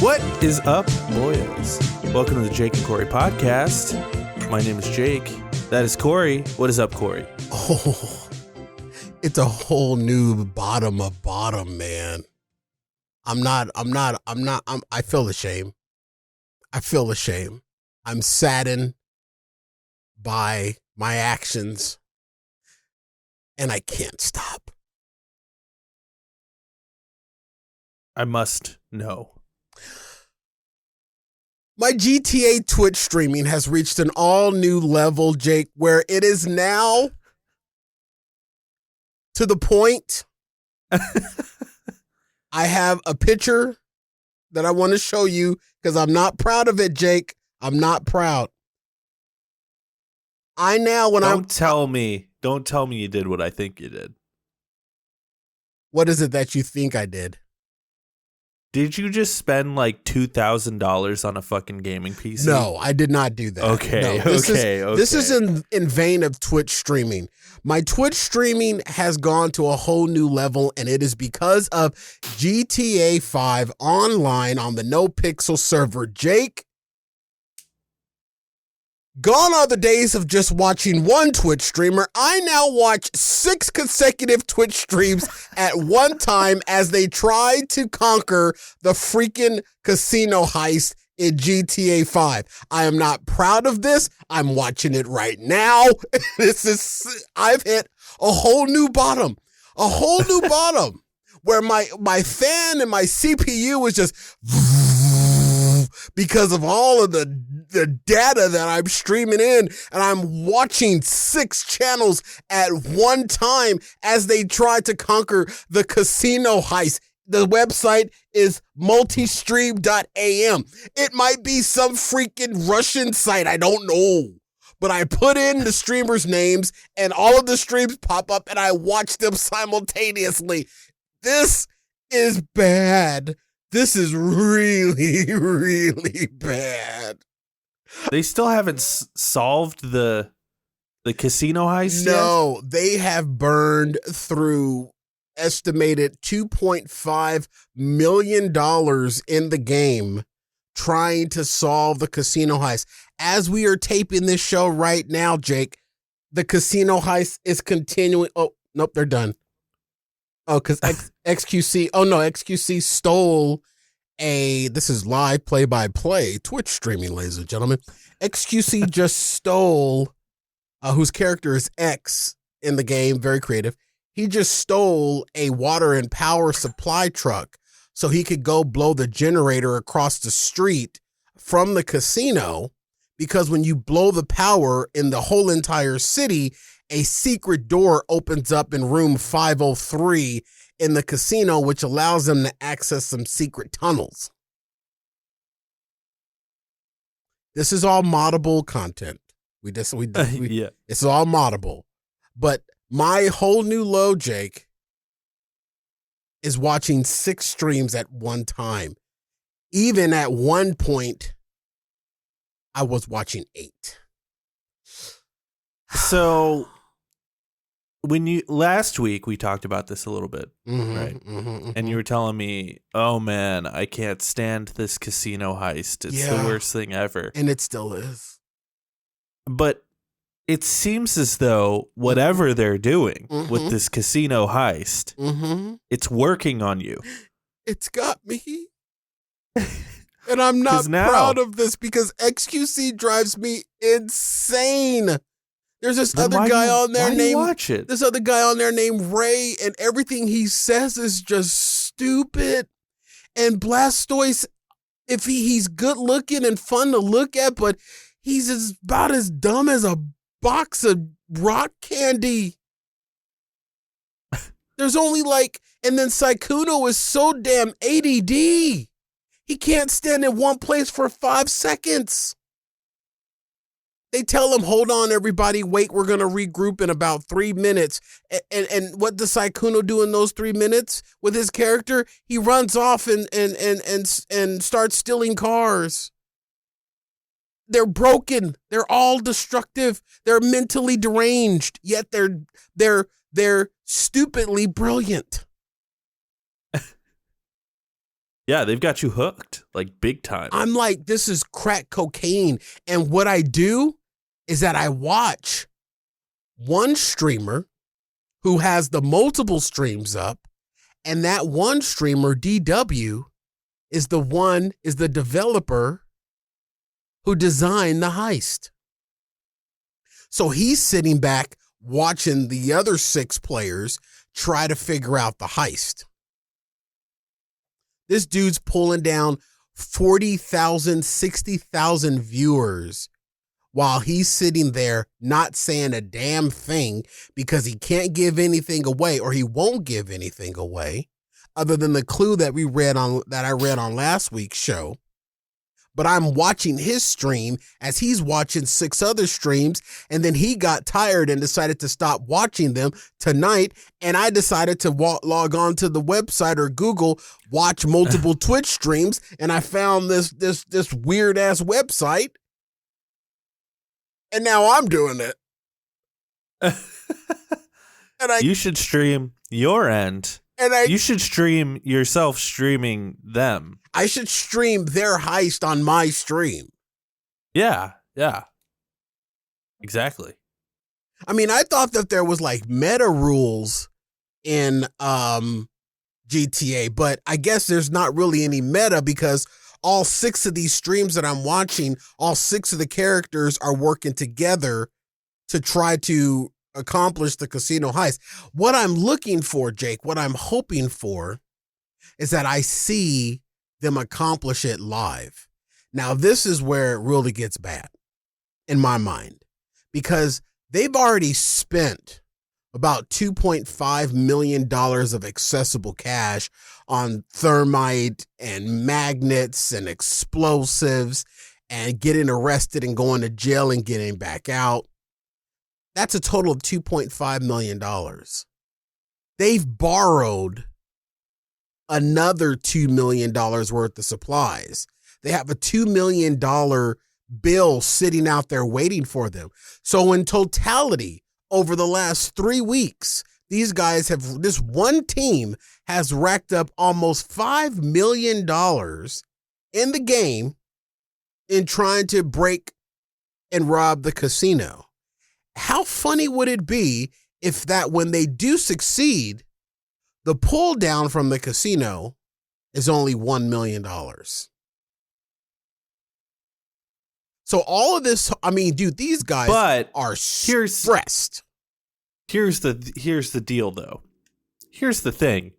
What is up, boys? Welcome to the Jake and Cory podcast. My name is Jake. That is Cory. What is up, Cory? Oh, it's a whole new bottom of bottom, man. I feel ashamed. I'm saddened by my actions, and I can't stop. I must know. My GTA Twitch streaming has reached an all-new level, Jake, where it is now to the point I have a picture that I want to show you because I'm not proud of it, Jake. I'm not proud. Don't tell me you did what I think you did. What is it that you think I did? Did you just spend like $2,000 on a fucking gaming PC? No, I did not do that. Okay, no, okay. This is in vain of Twitch streaming. My Twitch streaming has gone to a whole new level, and it is because of GTA 5 online on the No Pixel server. Jake, gone are the days of just watching one Twitch streamer. I now watch 6 consecutive Twitch streams at one time as they try to conquer the freaking casino heist in GTA 5. I am not proud of this. I'm watching it right now. I've hit a whole new bottom where my fan and my CPU is just because of all of the data that I'm streaming in, and I'm watching 6 channels at one time as they try to conquer the casino heist. The website is multistream.am. It might be some freaking Russian site. I don't know. But I put in the streamers' names and all of the streams pop up and I watch them simultaneously. This is bad. This is really, really bad. They still haven't solved the casino heist yet? No, they have burned through estimated $2.5 million in the game trying to solve the casino heist. As we are taping this show right now, Jake, the casino heist is continuing. Oh, nope, they're done. Oh, because XQC stole this is live play-by-play Twitch streaming, ladies and gentlemen. XQC just stole, whose character is X in the game, very creative. He just stole a water and power supply truck so he could go blow the generator across the street from the casino, because when you blow the power in the whole entire city, a secret door opens up in room 503 in the casino, which allows them to access some secret tunnels. This is all moddable content. Yeah. It's all moddable. But my whole new low, Jake, is watching 6 streams at one time. Even at one point, I was watching 8. So last week we talked about this a little bit, right? And you were telling me, oh man, I can't stand this casino heist. It's the worst thing ever. And it still is. But it seems as though whatever they're doing with this casino heist, it's working on you. It's got me. And I'm not proud of this because XQC drives me insane. There's this other guy on there named Ray, and everything he says is just stupid. And Blastoise, if he's good looking and fun to look at, but he's about as dumb as a box of rock candy. There's only and then Sykkuno is so damn ADD. He can't stand in one place for 5 seconds. They tell him, hold on, everybody, wait, we're going to regroup in about 3 minutes. And what does Sykkuno do in those 3 minutes with his character? He runs off and starts stealing cars. They're broken. They're all destructive. They're mentally deranged, yet they're stupidly brilliant. Yeah, they've got you hooked, like big time. I'm like, this is crack cocaine. And what I do is that I watch one streamer who has the multiple streams up, and that one streamer, DW, is the developer who designed the heist. So he's sitting back watching the other 6 players try to figure out the heist. This dude's pulling down 40,000, 60,000 viewers while he's sitting there not saying a damn thing because he can't give anything away, or he won't give anything away other than the clue that I read on last week's show. But I'm watching his stream as he's watching 6 other streams, and then he got tired and decided to stop watching them tonight, and I decided to log on to the website or Google, watch multiple Twitch streams, and I found this weird-ass website, and now I'm doing it. You should stream your end. You should stream yourself streaming them. I should stream their heist on my stream. Yeah. Exactly. I mean, I thought that there was like meta rules in GTA, but I guess there's not really any meta because all 6 of these streams that I'm watching, all 6 of the characters are working together to try to accomplish the casino heist. What I'm looking for, Jake, what I'm hoping for is that I see them accomplish it live. Now, this is where it really gets bad in my mind, because they've already spent about $2.5 million of accessible cash on thermite and magnets and explosives and getting arrested and going to jail and getting back out. That's a total of $2.5 million. They've borrowed another $2 million worth of supplies. They have a $2 million bill sitting out there waiting for them. So in totality, over the last 3 weeks, this one team has racked up almost $5 million in the game in trying to break and rob the casino. How funny would it be if that when they do succeed, the pull down from the casino is only $1 million? So all of this, I mean, dude, these guys are stressed. Here's the deal, though. Here's the thing.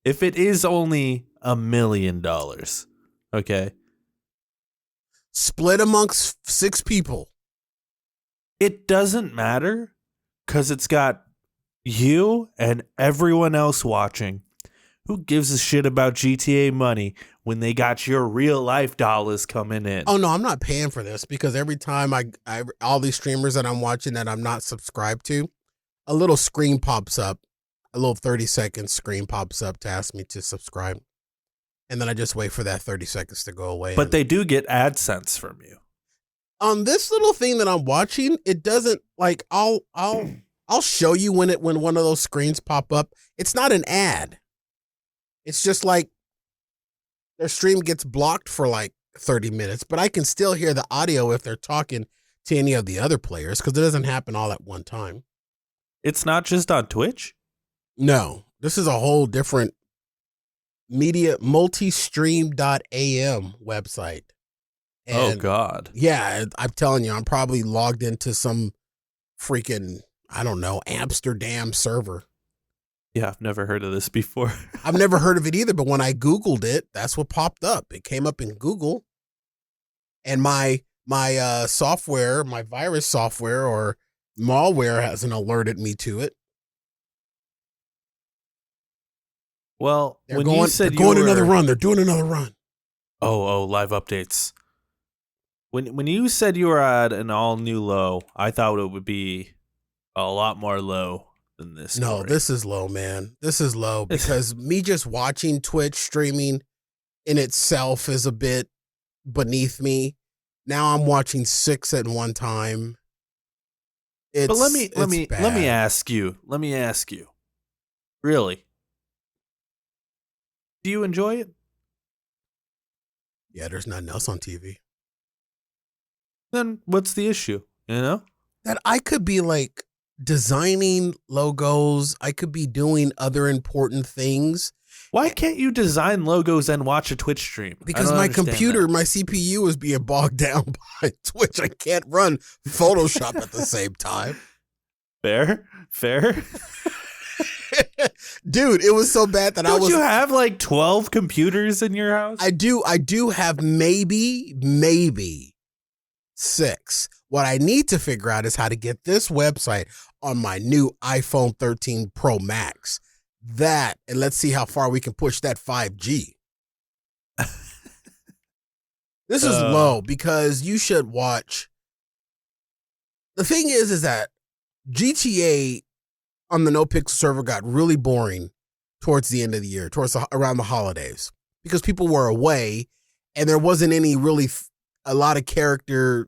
If it is only $1 million, okay, split amongst 6 people, it doesn't matter because it's got you and everyone else watching. Who gives a shit about GTA money when they got your real life dollars coming in? Oh no, I'm not paying for this because every time I all these streamers that I'm watching that I'm not subscribed to, a little screen pops up, a little 30-second screen pops up to ask me to subscribe. And then I just wait for that 30 seconds to go away. But they do get AdSense from you. On this little thing that I'm watching, it doesn't like I'll show you when one of those screens pop up. It's not an ad. It's just like their stream gets blocked for like 30 minutes, but I can still hear the audio if they're talking to any of the other players because it doesn't happen all at one time. It's not just on Twitch? No, this is a whole different media, multistream.am website. And oh, God. Yeah, I'm telling you, I'm probably logged into some freaking, I don't know, Amsterdam server. Yeah, I've never heard of this before. I've never heard of it either, but when I Googled it, that's what popped up. It came up in Google. And my software, my virus software or malware hasn't alerted me to it. Well, they're going another run. They're doing another run. Oh, live updates. When you said you were at an all new low, I thought it would be a lot more low than this. No, Cory. This is low, man. This is low because me just watching Twitch streaming in itself is a bit beneath me. Now I'm watching 6 at one time. But let me ask you. Really? Do you enjoy it? Yeah, there's nothing else on TV. Then what's the issue? You know? That I could be like designing logos. I could be doing other important things. Why can't you design logos and watch a Twitch stream? Because my computer, my CPU is being bogged down by Twitch. I can't run Photoshop at the same time. Fair. Dude, it was so bad that Don't you have like 12 computers in your house? I do have maybe 6. What I need to figure out is how to get this website on my new iPhone 13 Pro Max. And let's see how far we can push that 5G. This is low because you should watch. The thing is that GTA on the No Pixel server got really boring towards the end of the year, around the holidays, because people were away and there wasn't any really a lot of character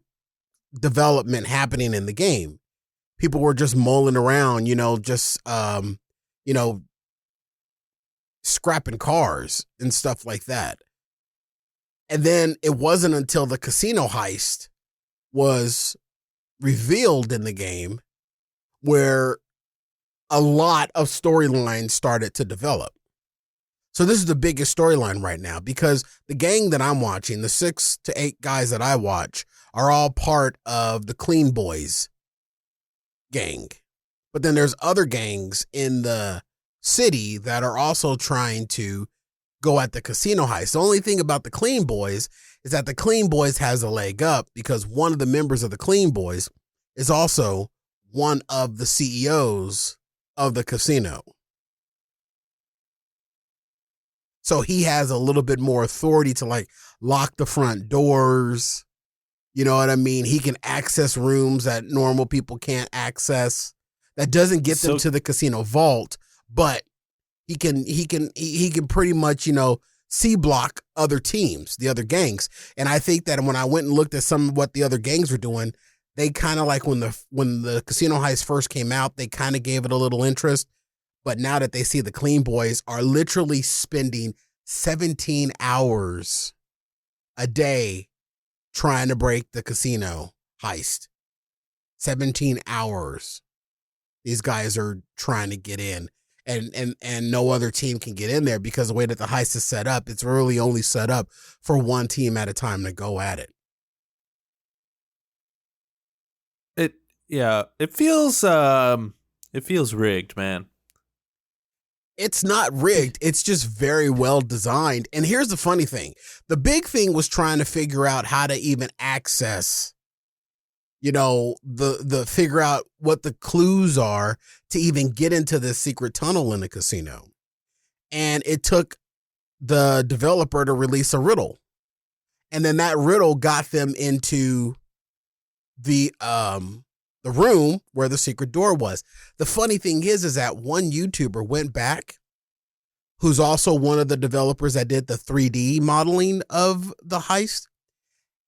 development happening in the game. People were just mulling around, scrapping cars and stuff like that. And then it wasn't until the casino heist was revealed in the game where a lot of storylines started to develop. So this is the biggest storyline right now, because the gang that I'm watching, the 6 to 8 guys that I watch, are all part of the Clean Boys gang. But then there's other gangs in the city that are also trying to go at the casino heist. The only thing about the Clean Boys is that the Clean Boys has a leg up because one of the members of the Clean Boys is also one of the CEOs of the casino. So he has a little bit more authority to like lock the front doors. You know what I mean? He can access rooms that normal people can't access. That doesn't get them to the casino vault, but he can pretty much, C-block other teams, the other gangs. And I think that when I went and looked at some of what the other gangs were doing, they kind of like when the casino heist first came out, they kind of gave it a little interest. But now that they see the Clean Boys are literally spending 17 hours a day trying to break the casino heist. 17 hours. These guys are trying to get in. And no other team can get in there because the way that the heist is set up, it's really only set up for one team at a time to go at it. It feels rigged, man. It's not rigged. It's just very well designed. And here's the funny thing. The big thing was trying to figure out how to even access, the figure out what the clues are to even get into this secret tunnel in the casino. And it took the developer to release a riddle. And then that riddle got them into the room where the secret door was. The funny thing is that one YouTuber went back, who's also one of the developers that did the 3D modeling of the heist.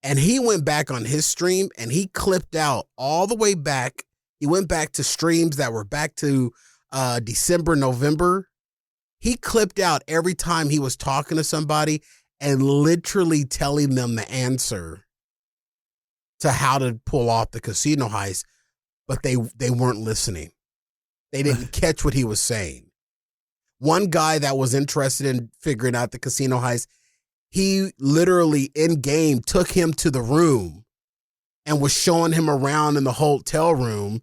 And he went back on his stream and he clipped out all the way back. He went back to streams that were back to December, November. He clipped out every time he was talking to somebody and literally telling them the answer to how to pull off the casino heist. But they weren't listening. They didn't catch what he was saying. One guy that was interested in figuring out the casino heist, he literally in game took him to the room and was showing him around in the hotel room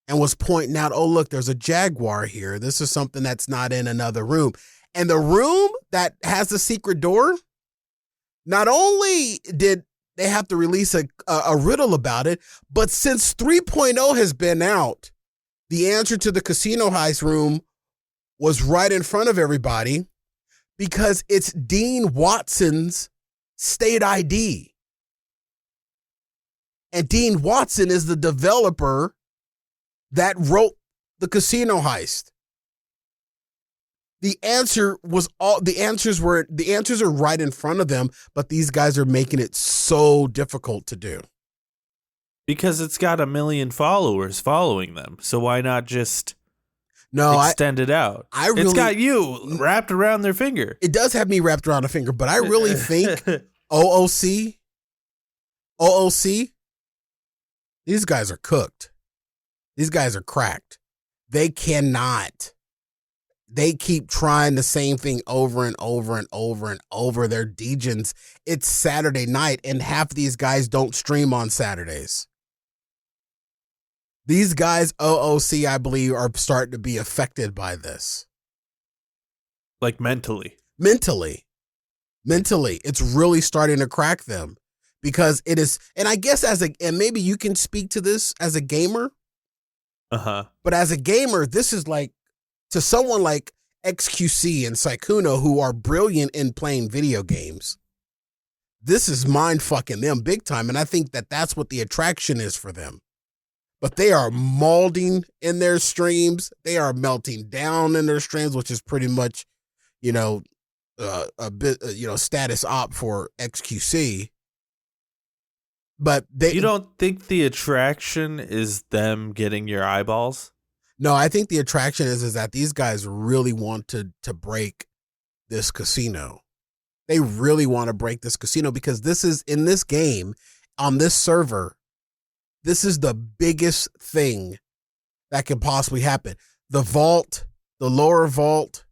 and was pointing out, oh, look, there's a Jaguar here. This is something that's not in another room. And the room that has the secret door, not only did they have to release a riddle about it, but since 3.0 has been out, the answer to the casino heist room was right in front of everybody because it's Dean Watson's state ID. And Dean Watson is the developer that wrote the casino heist. The answers are right in front of them, but these guys are making it so difficult to do. Because it's got 1 million followers following them. So why not just extend it out? It's got you wrapped around their finger. It does have me wrapped around a finger, but I really think OOC, OOC. These guys are cooked. These guys are cracked. They cannot. They keep trying the same thing over and over and over and over. They're degens. It's Saturday night, and half of these guys don't stream on Saturdays. These guys, OOC, I believe, are starting to be affected by this. Like mentally. Mentally. It's really starting to crack them because it is, and I guess and maybe you can speak to this as a gamer. But as a gamer, this is like, to someone like XQC and Sykkuno, who are brilliant in playing video games, this is mind fucking them big time. And I think that that's what the attraction is for them. But they are molding in their streams. They are melting down in their streams, which is pretty much, a bit, status op for XQC. But you don't think the attraction is them getting your eyeballs? No, I think the attraction is that these guys really want to break this casino. They really want to break this casino because this is, in this game, on this server, this is the biggest thing that can possibly happen. The vault, the lower vault,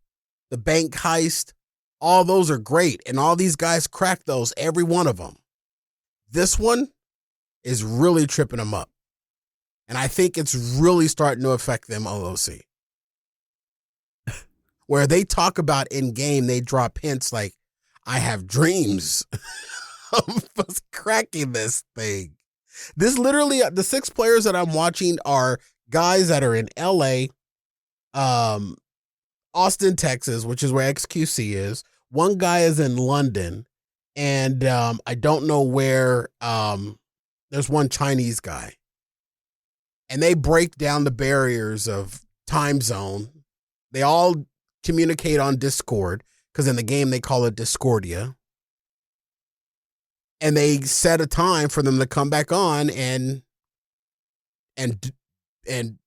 the bank heist, all those are great. And all these guys crack those, every one of them. This one is really tripping them up. And I think it's really starting to affect them, OOC. Where they talk about in game, they drop hints like, I have dreams of us cracking this thing. This literally, the 6 players that I'm watching are guys that are in LA, Austin, Texas, which is where XQC is. One guy is in London, and I don't know where, there's one Chinese guy. And they break down the barriers of time zone. They all communicate on Discord, because in the game they call it Discordia. And they set a time for them to come back on and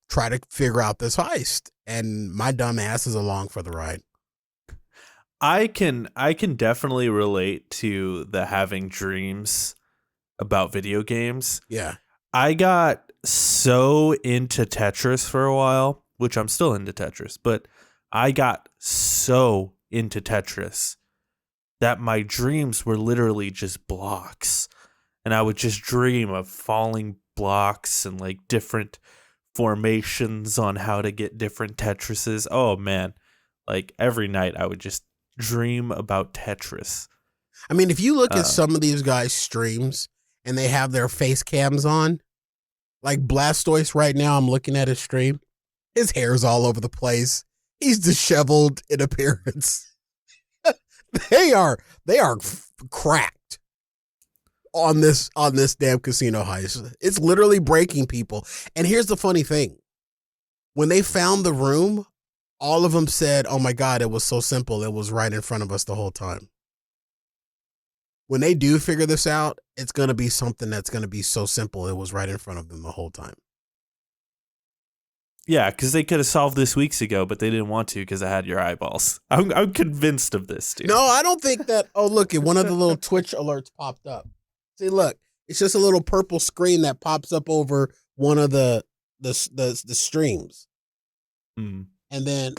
try to figure out this heist. And my dumb ass is along for the ride. I can definitely relate to the having dreams about video games. Yeah. I got so into Tetris for a while, which I'm still into Tetris, but I got so into Tetris that my dreams were literally just blocks. And I would just dream of falling blocks and like different formations on how to get different Tetrises. Oh man, like every night I would just dream about Tetris. I mean, if you look at some of these guys' streams and they have their face cams on, like Blastoise right now, I'm looking at his stream. His hair's all over the place. He's disheveled in appearance. They are cracked on this damn casino heist. It's literally breaking people. And here's the funny thing. When they found the room, all of them said, oh my God, it was so simple. It was right in front of us the whole time. When they do figure this out, it's going to be something that's going to be so simple. It was right in front of them the whole time. Yeah, because they could have solved this weeks ago, but they didn't want to because I had your eyeballs. I'm convinced of this, dude. No, I don't think that. Oh, look, one of the little Twitch alerts popped up. See, look, it's just a little purple screen that pops up over one of the streams. Mm. And then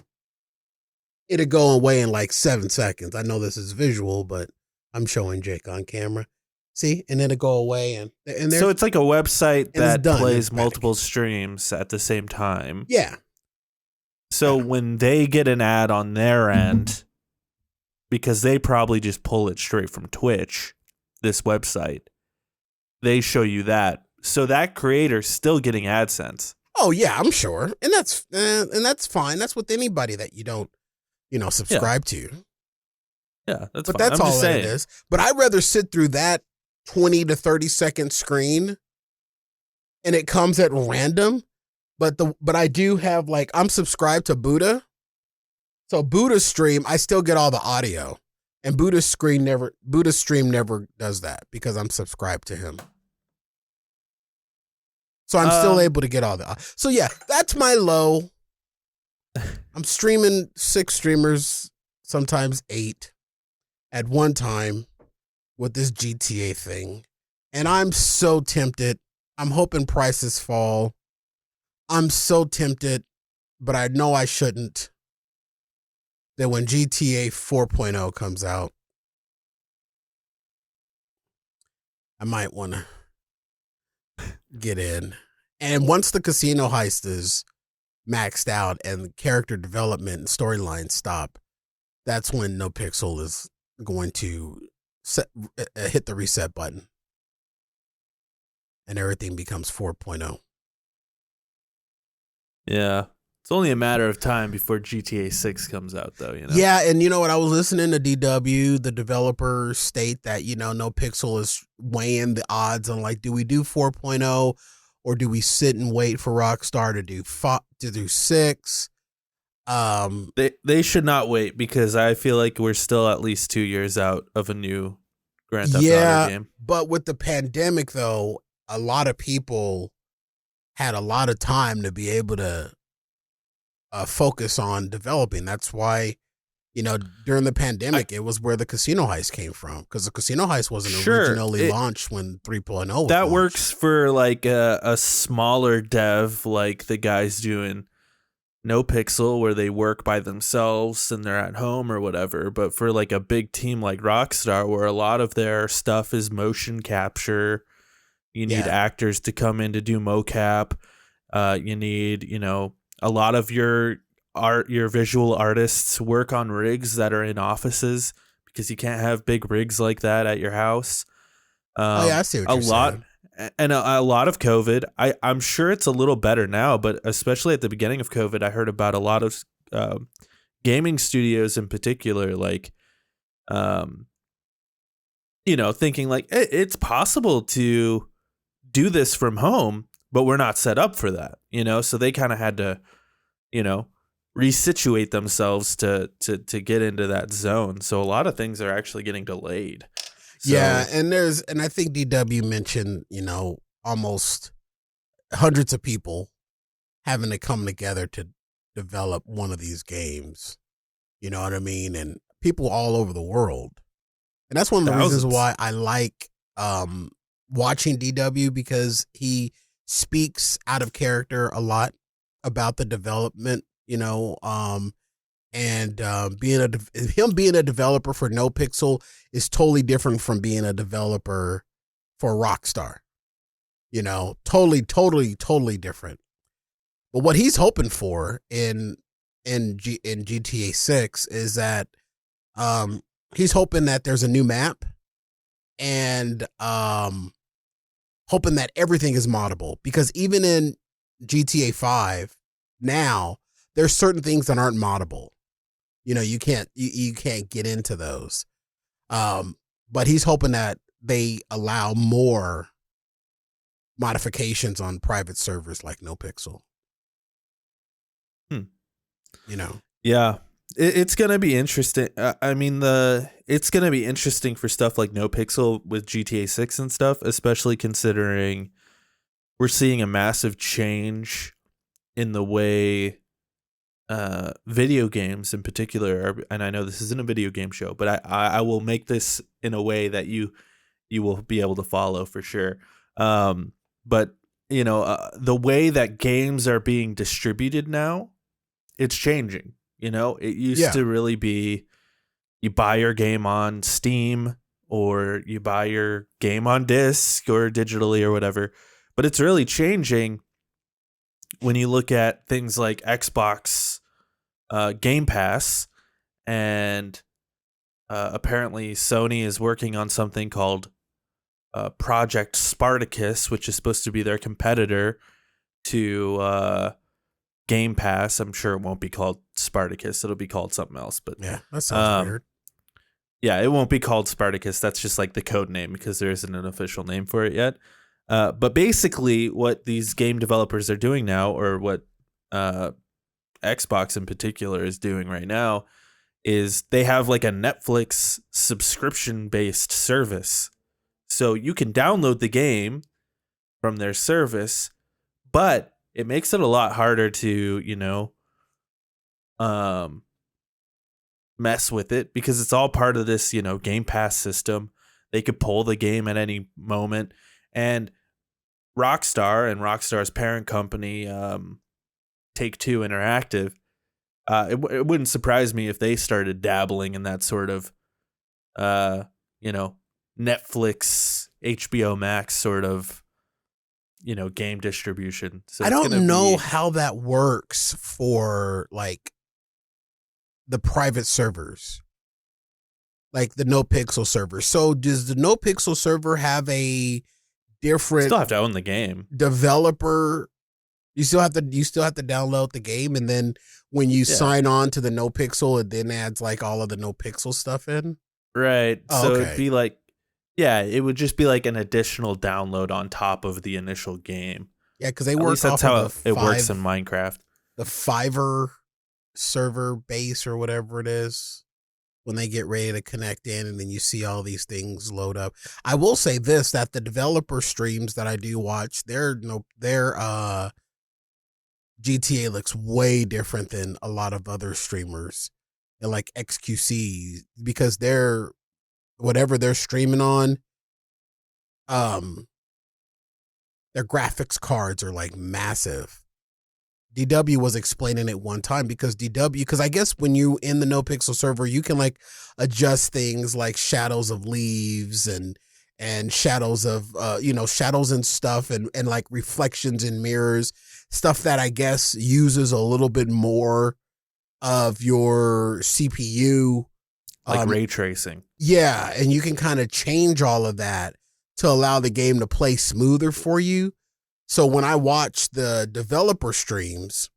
it'll go away in like 7 seconds. I know this is visual, but I'm showing Jake on camera. See, and then it go away, and so it's like a website that plays it's multiple streams at the same time. Yeah. So when they get an ad on their end, because they probably just pull it straight from Twitch, this website, they show you that. So that creator's still getting AdSense. Oh yeah, I'm sure, and that's fine. That's with anybody that you don't, subscribe to. Yeah, that's but fine. that's all it is. But I'd rather sit through that 20 to 30 second screen, and it comes at random. But I do have, like, I'm subscribed to Buddha, so Buddha's stream I still get all the audio, and Buddha's stream never does that because I'm subscribed to him. So I'm still able to get all the. So yeah, that's my low. I'm streaming 6 streamers, sometimes 8, at one time, with this GTA thing. And I'm so tempted. I'm hoping prices fall. I'm so tempted, but I know I shouldn't. That when GTA 4.0 comes out, I might want to get in. And once the casino heist is maxed out and character development and storylines stop, that's when No Pixel is going to hit the reset button and everything becomes 4.0. Yeah. It's only a matter of time before GTA 6 comes out, though, you know? Yeah, and you know what? I was listening to DW, the developer, state that, No Pixel is weighing the odds on, like, do we do 4.0 or do we sit and wait for Rockstar to do 6? They should not wait, because I feel like we're still at least 2 years out of a new Grand Theft Auto game. But with the pandemic, though, a lot of people had a lot of time to be able to focus on developing. That's why, during the pandemic, it was where the casino heist came from, because the casino heist wasn't originally launched when 3.0 was that launched. Works for like a smaller dev, like the guys doing No Pixel, where they work by themselves and they're at home or whatever. But for like a big team like Rockstar, where a lot of their stuff is motion capture, you need actors to come in to do mocap. You need, a lot of your visual artists work on rigs that are in offices, because you can't have big rigs like that at your house. I see what you're saying. And a lot of COVID. I'm sure it's a little better now, but especially at the beginning of COVID, I heard about a lot of gaming studios in particular, like, thinking like it's possible to do this from home, but we're not set up for that, so they kind of had to, resituate themselves to get into that zone. So a lot of things are actually getting delayed. So, yeah, and I think DW mentioned, almost hundreds of people having to come together to develop one of these games. You know what I mean? And people all over the world. And that's one of the reasons why I like watching DW, because he speaks out of character a lot about the development, and being a developer for No Pixel is totally different from being a developer for Rockstar. Totally different. But what he's hoping for in GTA 6 is that he's hoping that there's a new map, and hoping that everything is moddable, because even in GTA 5 now, there's certain things that aren't moddable. You can't get into those. But he's hoping that they allow more modifications on private servers like No Pixel. Yeah, it's gonna be interesting. It's gonna be interesting for stuff like No Pixel with GTA 6 and stuff, especially considering we're seeing a massive change in the way video games in particular are. And I know this isn't a video game show, but I will make this in a way that you will be able to follow for sure. But the way that games are being distributed now, it's changing. It used to really be, you buy your game on Steam, or you buy your game on disc or digitally or whatever. But it's really changing when you look at things like Xbox Game Pass, and apparently Sony is working on something called Project Spartacus, which is supposed to be their competitor to Game Pass. I'm sure it won't be called Spartacus. It'll be called something else. But yeah, that sounds weird. Yeah, it won't be called Spartacus. That's just like the code name, because there isn't an official name for it yet. But basically what these game developers are doing now, or what Xbox in particular is doing right now, is they have like a Netflix subscription-based service. So you can download the game from their service, but it makes it a lot harder to, mess with it, because it's all part of this, Game Pass system. They could pull the game at any moment. And Rockstar and Rockstar's parent company, Take-Two Interactive, it wouldn't surprise me if they started dabbling in that sort of, Netflix, HBO Max sort of, game distribution. So I it's don't gonna know be, how that works for like the private servers, like the No Pixel server. So does the No Pixel server have a different still have to own the game. developer? You still have to download the game, and then when you Yeah. sign on to the No Pixel, it then adds like all of the No Pixel stuff in. Right. Oh, So okay. it'd be like, yeah, it would just be like an additional download on top of the initial game. Yeah, because they At work least that's off how of it works in Minecraft. the Fiverr server base or whatever it is when they get ready to connect in, and then you see all these things load up. I will say this, that the developer streams that I do watch, their GTA looks way different than a lot of other streamers and like XQC, because they're whatever they're streaming on, their graphics cards are like massive. DW was explaining it one time because I guess when you in the No Pixel server, you can like adjust things like shadows of leaves and shadows of shadows and stuff, and like reflections in mirrors, stuff that I guess uses a little bit more of your CPU, Like ray tracing. yeah, and you can kind of change all of that to allow the game to play smoother for you. So when I watch the developer streams,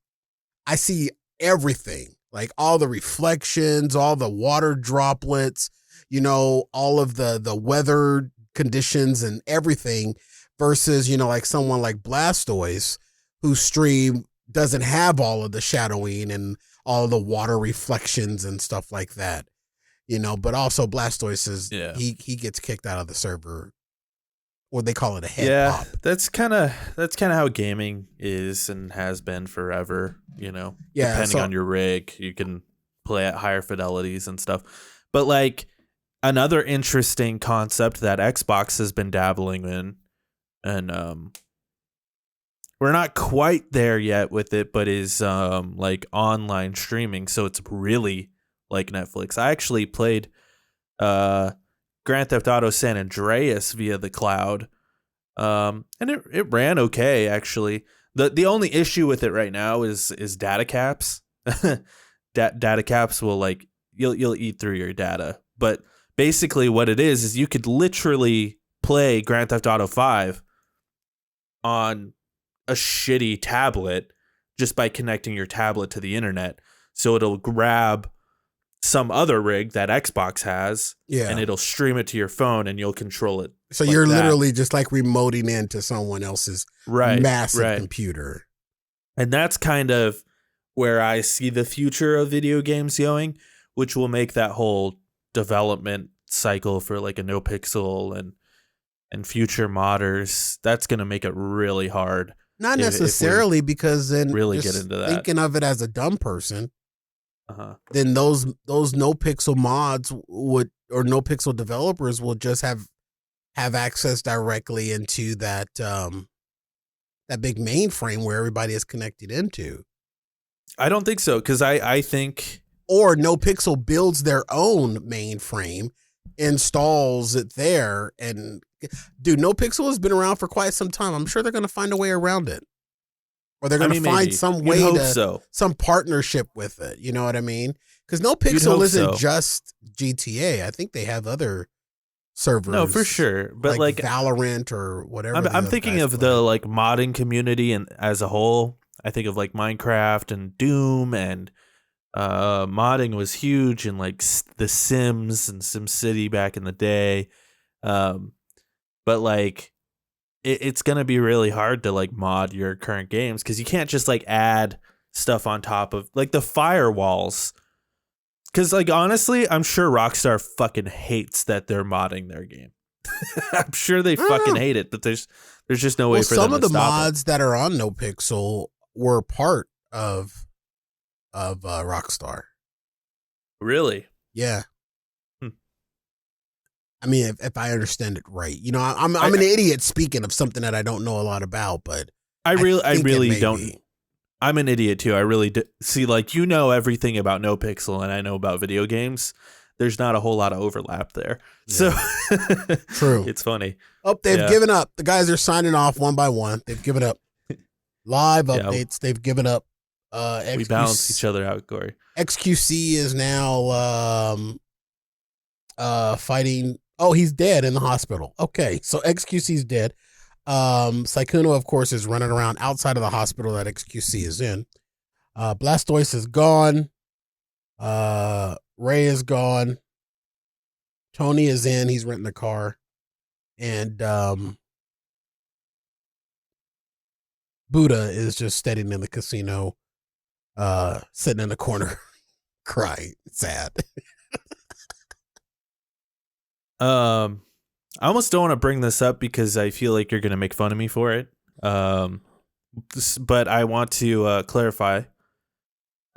I see everything, like all the reflections, all the water droplets, all of the weather conditions and everything, versus, like someone like Blastoise, whose stream doesn't have all of the shadowing and all the water reflections and stuff like that. But also Blastoise is, he gets kicked out of the server, or they call it a head pop. That's kind of how gaming is and has been forever. Depending on your rig, you can play at higher fidelities and stuff. But like another interesting concept that Xbox has been dabbling in, and we're not quite there yet with it, but is like online streaming. So it's really like Netflix. I actually played Grand Theft Auto San Andreas via the cloud, and it ran okay actually. The only issue with it right now is data caps. Data caps will like you'll eat through your data, but basically what it is you could literally play Grand Theft Auto 5 on a shitty tablet just by connecting your tablet to the internet. So it'll grab some other rig that Xbox has, and it'll stream it to your phone, and you'll control it. So you're literally just like remoting into someone else's massive computer. And that's kind of where I see the future of video games going, which will make that whole development cycle for like a No Pixel and future modders, that's going to make it really hard. Not necessarily, because then really get into that. Thinking of it as a dumb person, then those No Pixel mods or No Pixel developers will just have access directly into that big mainframe where everybody is connected into. I don't think so, because I think, or No Pixel builds their own mainframe, installs it there, and dude, No Pixel has been around for quite some time. I'm sure they're going to find a way around it. Or they're going to find some way some partnership with it. You know what I mean? Because No Pixel isn't just GTA. I think they have other servers. No, for sure. But like Valorant or whatever. I'm thinking of the like modding community and as a whole. I think of like Minecraft and Doom, and modding was huge in like The Sims and SimCity back in the day. But like it's going to be really hard to like mod your current games, because you can't just like add stuff on top of like the firewalls. Because like honestly, I'm sure Rockstar fucking hates that they're modding their game. I'm sure they fucking hate it, but there's just no way for them to stop it. Some of the mods that are on No Pixel were part of Rockstar. Really? Yeah. I mean, if I understand it right, I'm an idiot speaking of something that I don't know a lot about, but I think it really may don't. be. I'm an idiot too. I really see, like, everything about No Pixel, and I know about video games. There's not a whole lot of overlap there, so True. It's funny. Oh, they've given up. The guys are signing off one by one. They've given up. Live updates. They've given up. We balance each other out, Cory. XQC is now fighting. Oh, he's dead in the hospital. Okay, so XQC's dead. Sykkuno, of course, is running around outside of the hospital that XQC is in. Blastoise is gone. Ray is gone. Tony is in. He's renting a car. And Buddha is just standing in the casino, sitting in the corner, crying, sad. I almost don't want to bring this up because I feel like you're going to make fun of me for it. But I want to clarify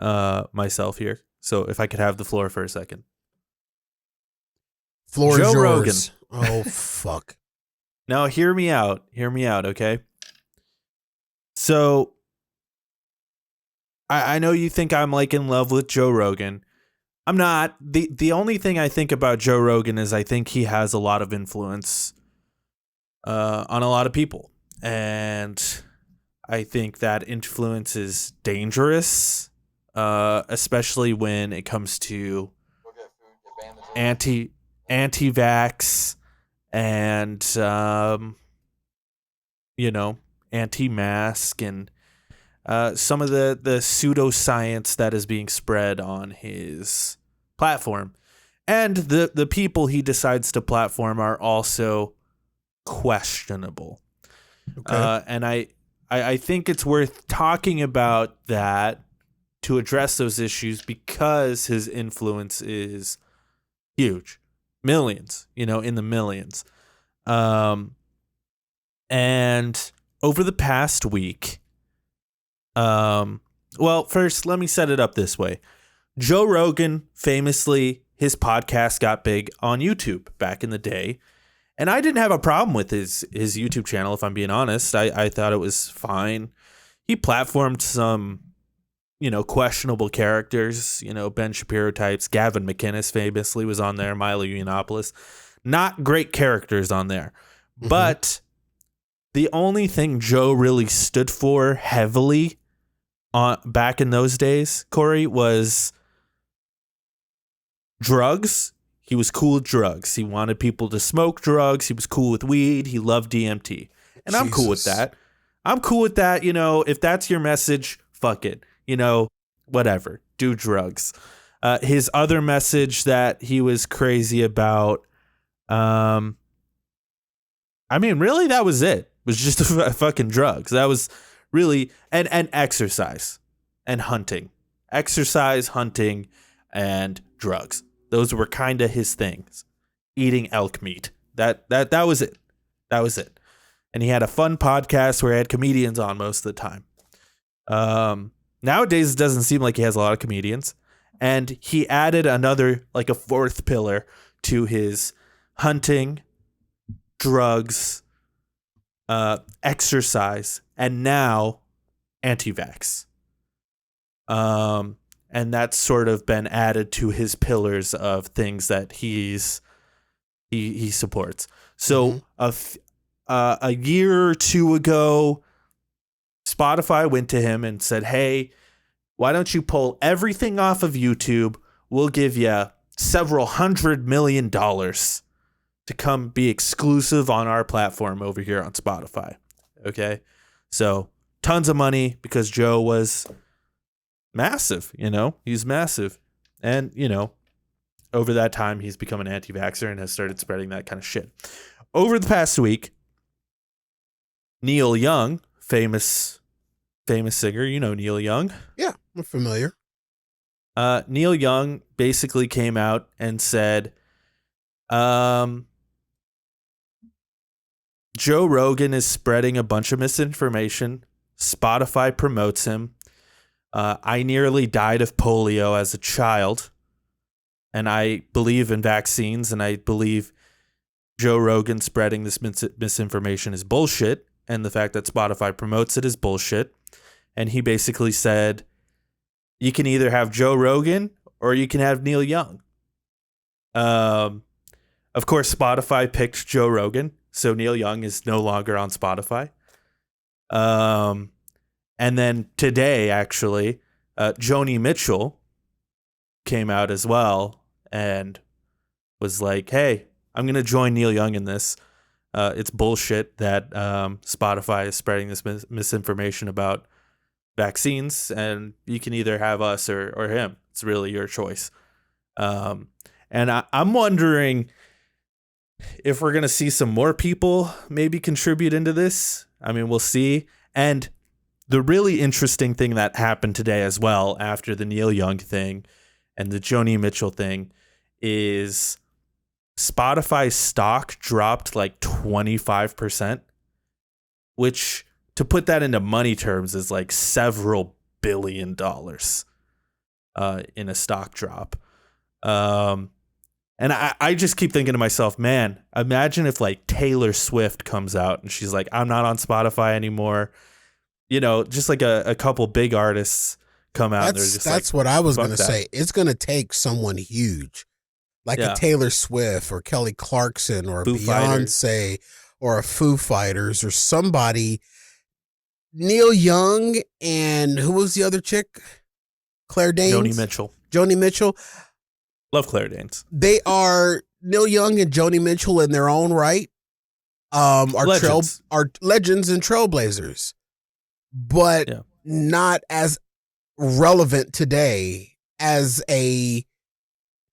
myself here. So if I could have the floor for a second. Floor Joe is Rogan. yours. Oh, fuck. Now, hear me out. Hear me out, okay? So, I know you think I'm, like, in love with Joe Rogan. I'm not. The only thing I think about Joe Rogan is I think he has a lot of influence on a lot of people. And I think that influence is dangerous, especially when it comes to anti-vax and anti-mask and some of the pseudoscience that is being spread on his platform. And the people he decides to platform are also questionable. Okay. And I think it's worth talking about that to address those issues because his influence is huge. Millions, in the millions. And over the past week, well, first, let me set it up this way. Joe Rogan, famously, his podcast got big on YouTube back in the day. And I didn't have a problem with his YouTube channel, if I'm being honest. I thought it was fine. He platformed some, questionable characters, Ben Shapiro types. Gavin McInnes famously was on there. Milo Yiannopoulos. Not great characters on there. Mm-hmm. But the only thing Joe really stood for heavily back in those days, Cory, was drugs. He was cool with drugs. He wanted people to smoke drugs. He was cool with weed. He loved DMT. And I'm cool with that. I'm cool with that. If that's your message, fuck it. Whatever. Do drugs. His other message that he was crazy about, really, that was it. It was just fucking drugs. That was really, and exercise and hunting. Exercise, hunting, and drugs. Those were kind of his things. Eating elk meat. That was it. That was it. And he had a fun podcast where he had comedians on most of the time. Nowadays, it doesn't seem like he has a lot of comedians. And he added another, like a fourth pillar to his hunting, drugs, exercise, and now anti-vax. And that's sort of been added to his pillars of things that he supports. So a year or two ago, Spotify went to him and said, "Hey, why don't you pull everything off of YouTube? We'll give you several $100 million to come be exclusive on our platform over here on Spotify." Okay, so tons of money because Joe was massive, he's massive. And, over that time, he's become an anti-vaxxer and has started spreading that kind of shit. Over the past week, Neil Young, famous singer, Neil Young. Yeah, I'm familiar. Neil Young basically came out and said, Joe Rogan is spreading a bunch of misinformation. Spotify promotes him. I nearly died of polio as a child, and I believe in vaccines, and I believe Joe Rogan spreading this misinformation is bullshit, and the fact that Spotify promotes it is bullshit. And he basically said, you can either have Joe Rogan or you can have Neil Young. Of course, Spotify picked Joe Rogan, so Neil Young is no longer on Spotify. And then today, actually, Joni Mitchell came out as well and was like, hey, I'm going to join Neil Young in this. It's bullshit that Spotify is spreading this misinformation about vaccines, and you can either have us or him. It's really your choice. And I'm wondering if we're going to see some more people maybe contribute into this. I mean, we'll see. And the really interesting thing that happened today as well, after the Neil Young thing and the Joni Mitchell thing, is Spotify stock dropped like 25%, which, to put that into money terms, is like several $1 billion in a stock drop. And I just keep thinking to myself, man, imagine if like Taylor Swift comes out and she's like, I'm not on Spotify anymore. You know, just like a couple big artists come out. That's what I was going to say. It's going to take someone huge, like a Taylor Swift or Kelly Clarkson or Beyonce or a Foo Fighters or somebody. Neil Young and who was the other chick? Claire Danes? Joni Mitchell. Love Claire Danes. They are Neil Young and Joni Mitchell in their own right. Are legends and trailblazers, but not as relevant today as a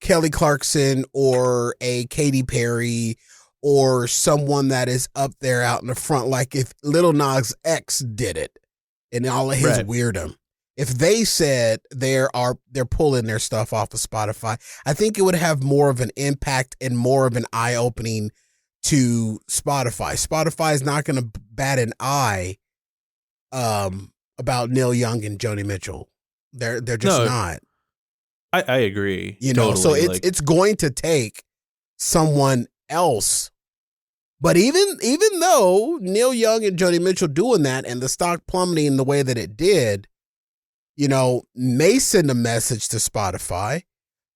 Kelly Clarkson or a Katy Perry or someone that is up there out in the front. Like if Lil Nas X did it and all of his weirdom. If they said they're pulling their stuff off of Spotify, I think it would have more of an impact and more of an eye-opening to Spotify. Spotify is not going to bat an eye about Neil Young and Joni Mitchell. They're just not. I agree. You know, totally. So it's going to take someone else. But even though Neil Young and Joni Mitchell doing that and the stock plummeting the way that it did, you know, may send a message to Spotify.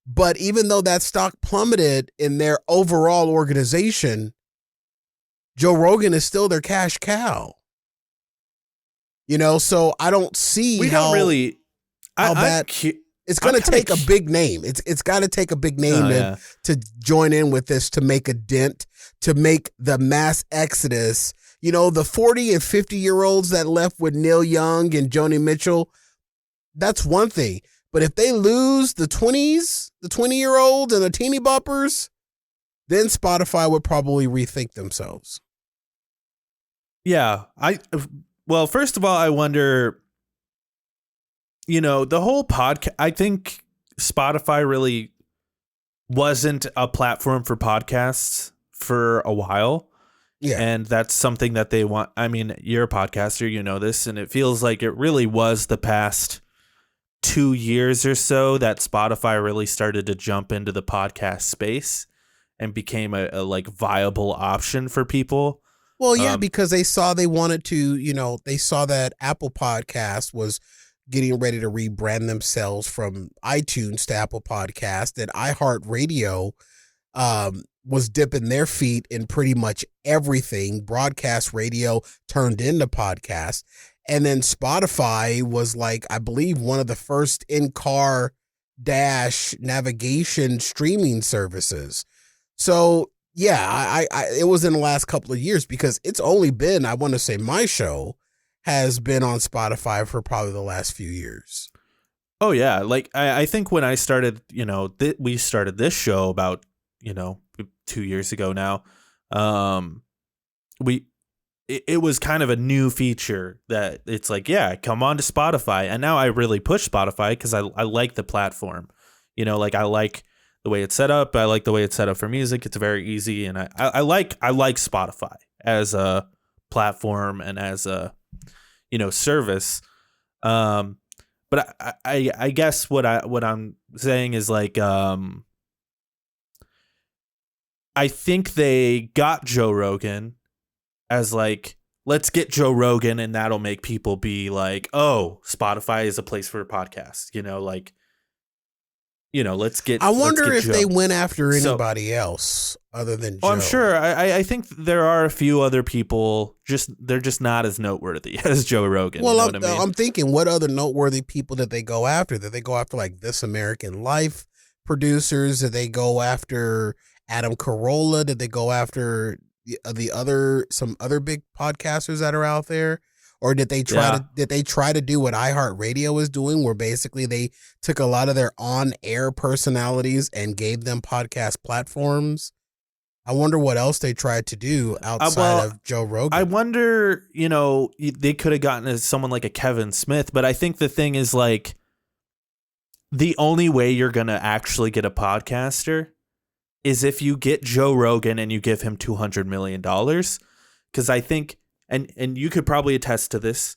But even though that stock plummeted in their overall organization, Joe Rogan is still their cash cow. You know, so I don't see it's going to take a big name. It's got to take a big name to join in with this, to make a dent, to make the mass exodus. You know, the 40 and 50-year-olds that left with Neil Young and Joni Mitchell, that's one thing. But if they lose the 20-year-olds and the teeny boppers, then Spotify would probably rethink themselves. Yeah. Well, first of all, I wonder, you know, the whole podcast, I think Spotify really wasn't a platform for podcasts for a while. Yeah. And that's something that they want. I mean, you're a podcaster, you know this, and it feels like it really was the past 2 years or so that Spotify really started to jump into the podcast space and became a like viable option for people. Well, yeah, because they saw they wanted to, you know, they saw that Apple Podcast was getting ready to rebrand themselves from iTunes to Apple Podcast, and iHeartRadio was dipping their feet in pretty much everything. Broadcast radio turned into podcast. And then Spotify was like, I believe, one of the first in-car dash navigation streaming services. So, yeah, it was in the last couple of years, because it's only been, I want to say my show has been on Spotify for probably the last few years. Oh, yeah. Like, I think when I started, you know, we started this show about, you know, 2 years ago now. It was kind of a new feature that it's like, yeah, come on to Spotify. And now I really push Spotify because I like the platform. You know, like I like the way it's set up. I like the way it's set up for music. It's very easy. And I like Spotify as a platform and as a, you know, service. But I guess what I'm saying is like, I think they got Joe Rogan as like, let's get Joe Rogan and that'll make people be like, oh, Spotify is a place for a podcast. Like, let's get. I wonder if Joe. they went after anybody else other than Joe. I'm sure. I think there are a few other people. They're just not as noteworthy as Joe Rogan. Well, you know what I mean? I'm thinking, what other noteworthy people did they go after? Did they go after like This American Life producers? Did they go after Adam Carolla? Did they go after some other big podcasters that are out there? Or did they try to do what iHeartRadio is doing, where basically they took a lot of their on-air personalities and gave them podcast platforms? I wonder what else they tried to do outside of Joe Rogan. I wonder, they could have gotten someone like a Kevin Smith, but I think the thing is like the only way you're going to actually get a podcaster is if you get Joe Rogan and you give him $200 million. Because I think, and you could probably attest to this,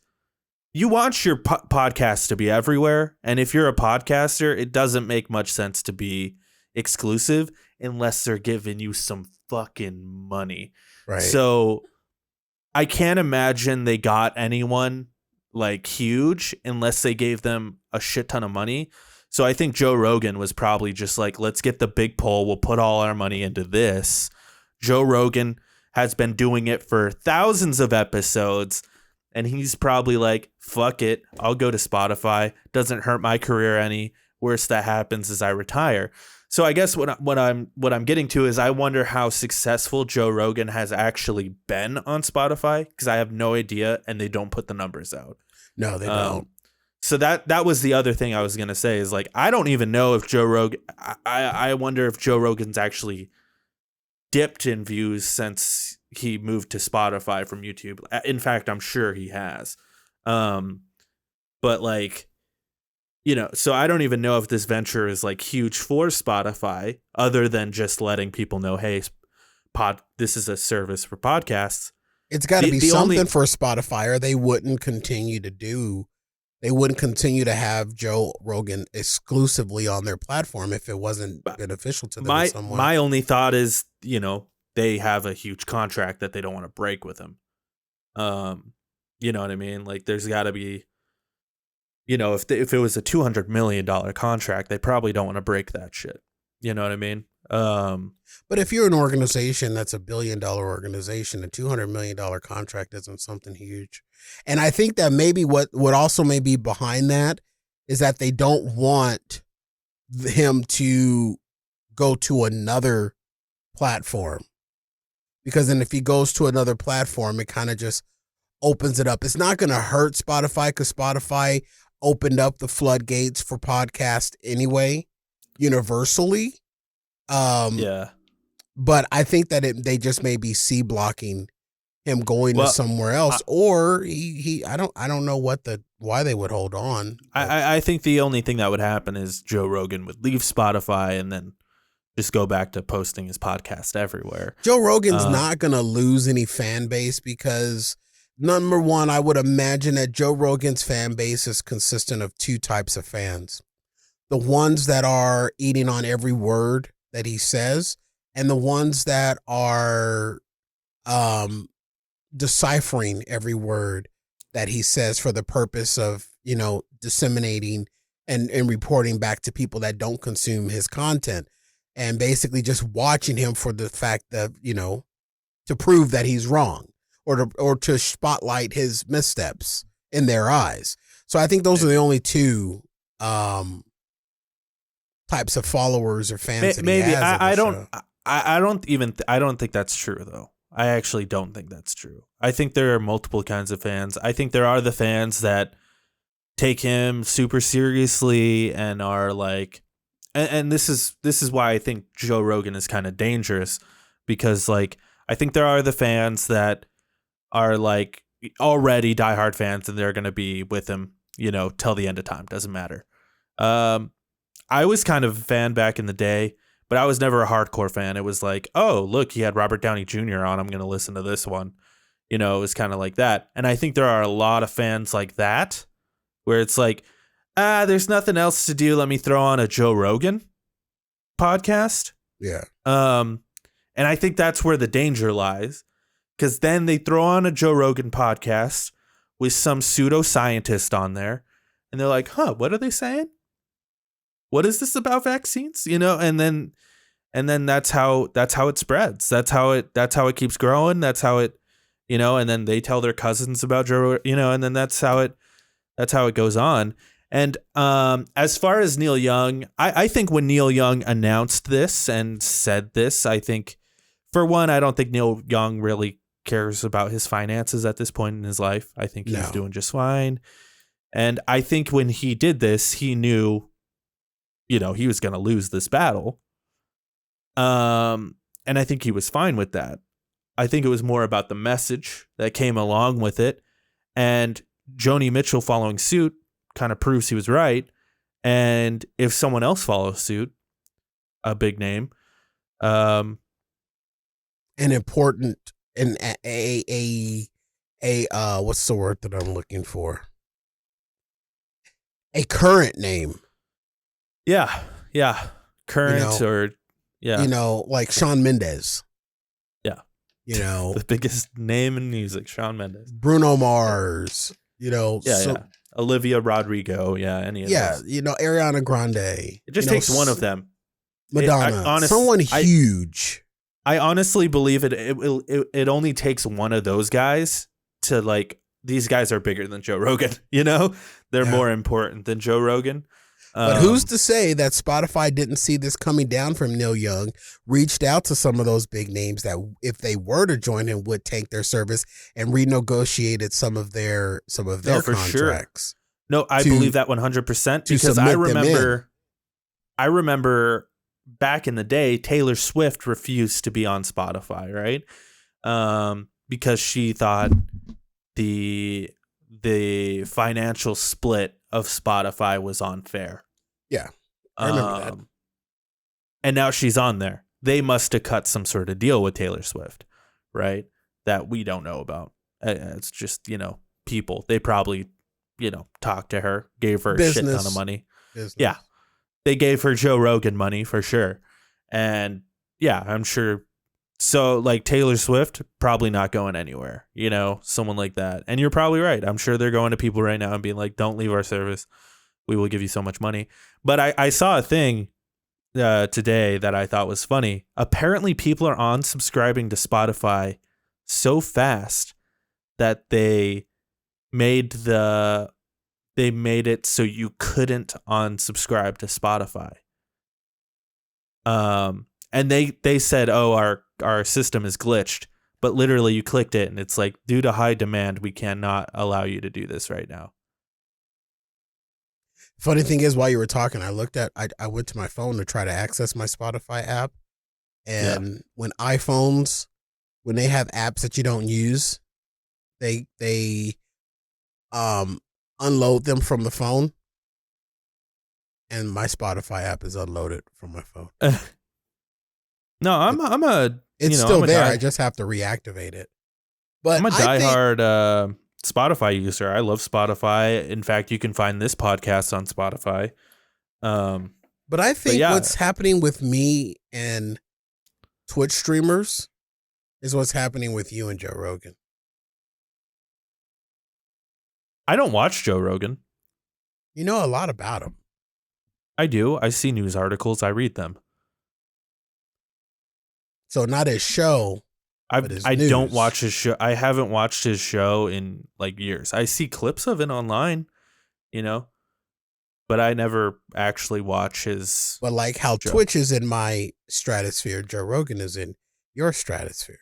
you want your podcast to be everywhere. And if you're a podcaster, it doesn't make much sense to be exclusive unless they're giving you some fucking money. Right. So I can't imagine they got anyone like huge unless they gave them a shit ton of money. So I think Joe Rogan was probably just like, let's get the big poll. We'll put all our money into this. Joe Rogan has been doing it for thousands of episodes. And he's probably like, fuck it. I'll go to Spotify. Doesn't hurt my career any. Worst that happens is I retire. So I guess what I'm getting to is I wonder how successful Joe Rogan has actually been on Spotify, because I have no idea, and they don't put the numbers out. No, they don't. So that was the other thing I was gonna say is like, I don't even know if Joe Rogan. I wonder if Joe Rogan's actually dipped in views since he moved to Spotify from YouTube. In fact, I'm sure he has. But like, so I don't even know if this venture is like huge for Spotify, other than just letting people know, hey, this is a service for podcasts. It's got to be something for Spotify, or they wouldn't continue to have Joe Rogan exclusively on their platform if it wasn't beneficial to them in some way. My only thought is, they have a huge contract that they don't want to break with him. You know what I mean? Like, there's got to be, if it was a $200 million contract, they probably don't want to break that shit. You know what I mean? But if you're an organization that's $1 billion organization, a $200 million contract isn't something huge. And I think that maybe what also may be behind that is that they don't want him to go to another platform, because then if he goes to another platform, it kind of just opens it up. It's not going to hurt Spotify, because Spotify opened up the floodgates for podcasts anyway, universally. Yeah. But I think that they just may be C blocking him going to somewhere else, or I don't know why they would hold on. I think the only thing that would happen is Joe Rogan would leave Spotify and then just go back to posting his podcast everywhere. Joe Rogan's not going to lose any fan base, because number one, I would imagine that Joe Rogan's fan base is consistent of two types of fans: the ones that are eating on every word that he says, and the ones that are deciphering every word that he says for the purpose of, disseminating and reporting back to people that don't consume his content, and basically just watching him for the fact that, to prove that he's wrong, or to spotlight his missteps in their eyes. So I think those are the only two types of followers or fans that maybe he has. I don't think that's true, though. I actually don't think that's true. I think there are multiple kinds of fans. I think there are the fans that take him super seriously and are like, and this is why I think Joe Rogan is kind of dangerous, because like, I think there are the fans that are like already diehard fans and they're going to be with him, till the end of time. Doesn't matter. I was kind of a fan back in the day, but I was never a hardcore fan. It was like, oh, look, he had Robert Downey Jr. on. I'm going to listen to this one. It was kind of like that. And I think there are a lot of fans like that, where it's like, there's nothing else to do. Let me throw on a Joe Rogan podcast. Yeah. And I think that's where the danger lies, because then they throw on a Joe Rogan podcast with some pseudoscientist on there, and they're like, huh, what are they saying? What is this about vaccines? And then that's how it spreads. That's how it keeps growing. That's how it, and then they tell their cousins about Joe, and then that's how it goes on. And as far as Neil Young, I think when Neil Young announced this and said this, I think, for one, I don't think Neil Young really cares about his finances at this point in his life. I think he's doing just fine. And I think when he did this, he knew, he was going to lose this battle. And I think he was fine with that. I think it was more about the message that came along with it. And Joni Mitchell following suit kind of proves he was right. And if someone else follows suit, a big name, an important, and a what's the word that I'm looking for? A current name. Yeah. Current, or like Shawn Mendes. Yeah. The biggest name in music, Shawn Mendes. Bruno Mars. Olivia Rodrigo. Yeah, any of those. Ariana Grande. It just takes one of them. Madonna. Someone huge. I honestly believe it only takes one of those guys to, like, these guys are bigger than Joe Rogan, They're more important than Joe Rogan. But who's to say that Spotify didn't see this coming down from Neil Young, reached out to some of those big names that, if they were to join him, would tank their service, and renegotiated some of their contracts. For sure. No, I believe that 100%, because I remember back in the day, Taylor Swift refused to be on Spotify, right? Because she thought the financial split of Spotify was unfair. Yeah, I remember that. And now she's on there. They must have cut some sort of deal with Taylor Swift, right? That we don't know about. It's just, people. They probably, talked to her, gave her a shit ton of money. Business. Yeah. They gave her Joe Rogan money for sure. And yeah, I'm sure. So, like, Taylor Swift, probably not going anywhere, someone like that. And you're probably right. I'm sure they're going to people right now and being like, don't leave our service. We will give you so much money. But I saw a thing today that I thought was funny. Apparently, people are unsubscribing to Spotify so fast that they made it so you couldn't unsubscribe to Spotify. And they said, oh, our system is glitched, but literally you clicked it and it's like, due to high demand, we cannot allow you to do this right now. Funny thing is, while you were talking, I went to my phone to try to access my Spotify app. And when iPhones, when they have apps that you don't use, they unload them from the phone. And my Spotify app is unloaded from my phone. No, it's still there. I just have to reactivate it. But I'm a diehard Spotify user. I love Spotify. In fact, you can find this podcast on Spotify. But I think what's happening with me and Twitch streamers is what's happening with you and Joe Rogan. I don't watch Joe Rogan. You know a lot about him. I do. I see news articles. I read them. So not his show. I don't watch his show. I haven't watched his show in like years. I see clips of it online, but I never actually watch his. But like how show. Twitch is in my stratosphere, Joe Rogan is in your stratosphere.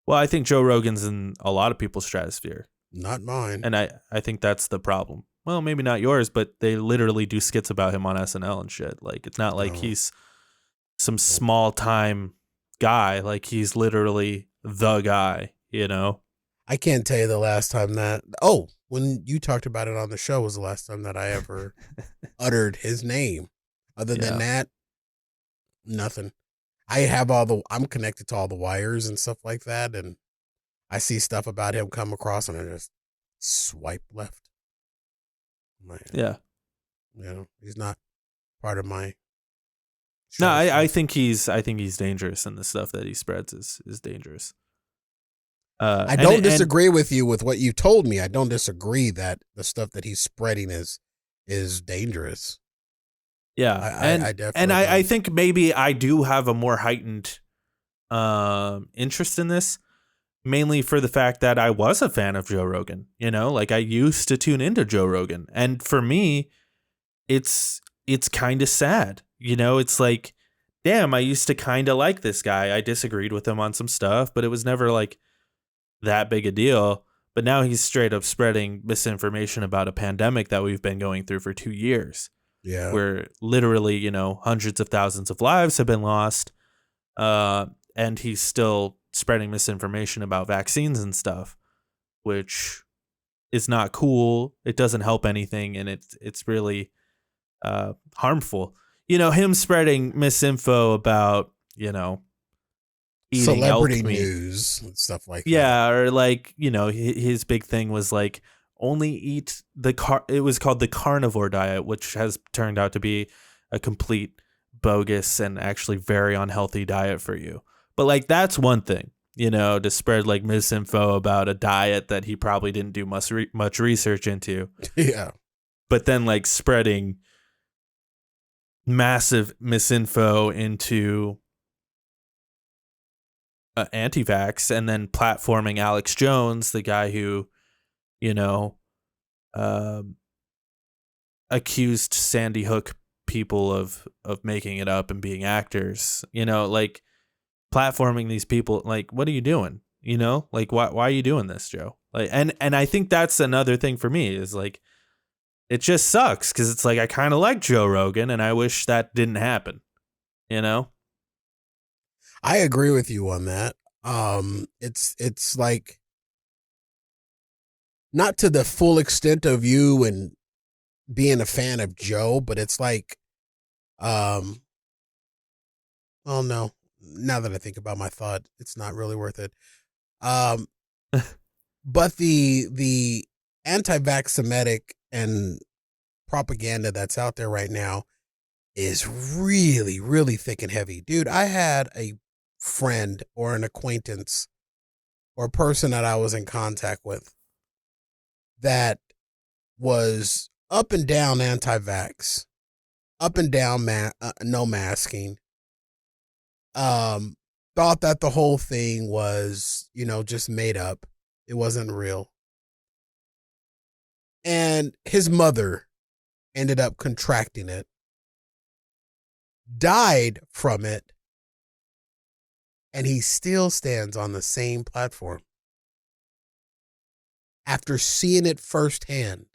Well, I think Joe Rogan's in a lot of people's stratosphere. Not mine. And I think that's the problem. Well, maybe not yours, but they literally do skits about him on SNL and shit. Like, it's not like he's some small time guy. Like, he's literally the guy, I can't tell you the last time when you talked about it on the show was the last time that I ever uttered his name. Other than that, nothing. I'm connected to all the wires and stuff like that, and I see stuff about him come across and I just swipe left. Yeah. He's not part of my No, Shut I think he's dangerous, and the stuff that he spreads is dangerous. I don't disagree with you with what you told me. I don't disagree that the stuff that he's spreading is dangerous. Yeah, I definitely I think maybe I do have a more heightened interest in this, mainly for the fact that I was a fan of Joe Rogan. You know, like I used to tune into Joe Rogan, and for me, it's kind of sad. You know, it's like, damn, I used to kind of like this guy. I disagreed with him on some stuff, but it was never like that big a deal. But now he's straight up spreading misinformation about a pandemic that we've been going through for 2 years. Yeah. Where literally, you know, hundreds of thousands of lives have been lost. And he's still spreading misinformation about vaccines and stuff, which is not cool. It doesn't help anything. And it's really harmful. You know, him spreading misinfo about, you know, eating celebrity elk meat. news and stuff like that. Yeah, or like, you know, his big thing was like only eat it was called the carnivore diet, which has turned out to be a complete bogus and actually very unhealthy diet for you. But like that's one thing, you know, to spread like misinfo about a diet that he probably didn't do much research into. Yeah. But then like spreading massive misinfo into anti-vax, and then platforming Alex Jones, the guy who, you know, accused Sandy Hook people of making it up and being actors. You know, like platforming these people, like, what are you doing? You know, like why are you doing this, Joe? Like, and I think that's another thing for me is like, it just sucks because it's like I kind of like Joe Rogan and I wish that didn't happen, you know? I agree with you on that. It's like not to the full extent of you and being a fan of Joe, but it's like, well, no, now that I think about my thought, it's not really worth it. But the anti-vax Semitic and propaganda that's out there right now is really, really thick and heavy. Dude, I had a friend or an acquaintance or a person that I was in contact with that was up and down anti-vax, up and down no masking, thought that the whole thing was, you know, just made up. It wasn't real. And his mother ended up contracting it, died from it, and he still stands on the same platform after seeing it firsthand.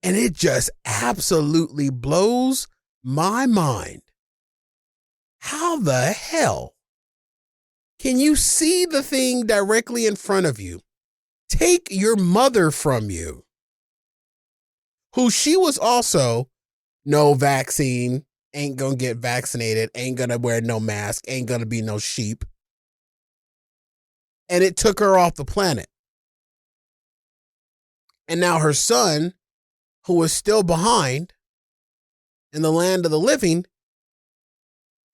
And it just absolutely blows my mind. How the hell can you see the thing directly in front of you, take your mother from you, who she was also no vaccine, ain't gonna get vaccinated, ain't gonna wear no mask, ain't gonna be no sheep, and it took her off the planet. And now her son, who is still behind in the land of the living,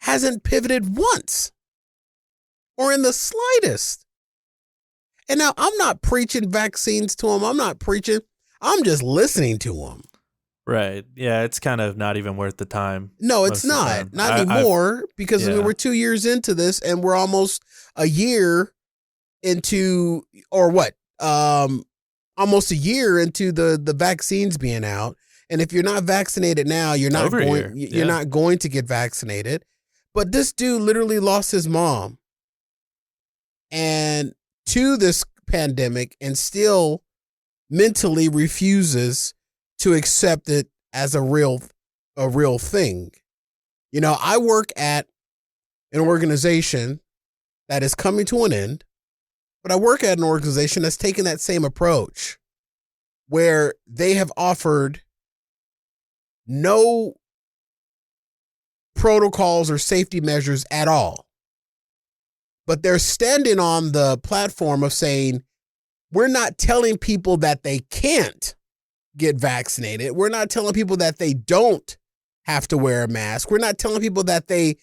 hasn't pivoted once or in the slightest. And now I'm not preaching vaccines to him. I'm not preaching. I'm just listening to him. Right. Yeah, it's kind of not even worth the time. No, it's not. Not anymore, because I mean, we're 2 years into this and we're almost a year into, or what? Almost a year into the vaccines being out. And if you're not vaccinated now, you're not not going to get vaccinated. But this dude literally lost his mom and to this pandemic and still mentally refuses to accept it as a real thing. You know, I work at an organization that is coming to an end, but I work at an organization that's taken that same approach where they have offered no protocols or safety measures at all. But they're standing on the platform of saying, we're not telling people that they can't get vaccinated. We're not telling people that they don't have to wear a mask. We're not telling people that they